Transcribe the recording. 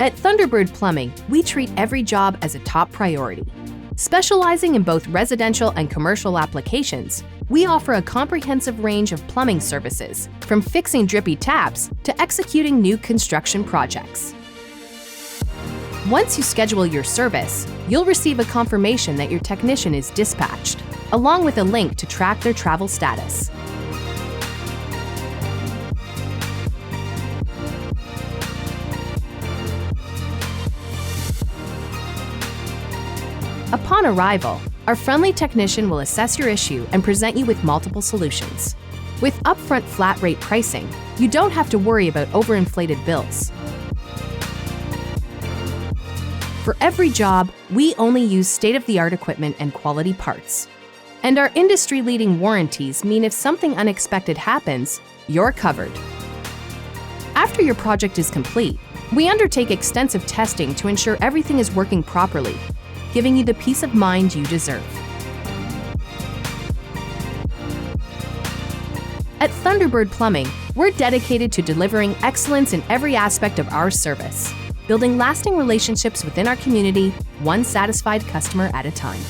At Thunderbird Plumbing, we treat every job as a top priority. Specializing in both residential and commercial applications, we offer a comprehensive range of plumbing services, from fixing drippy taps to executing new construction projects. Once you schedule your service, you'll receive a confirmation that your technician is dispatched, along with a link to track their travel status. Upon arrival, our friendly technician will assess your issue and present you with multiple solutions. With upfront flat-rate pricing, you don't have to worry about overinflated bills. For every job, we only use state-of-the-art equipment and quality parts. And our industry-leading warranties mean if something unexpected happens, you're covered. After your project is complete, we undertake extensive testing to ensure everything is working properly, giving you the peace of mind you deserve. At Thunderbird Plumbing, we're dedicated to delivering excellence in every aspect of our service, building lasting relationships within our community, one satisfied customer at a time.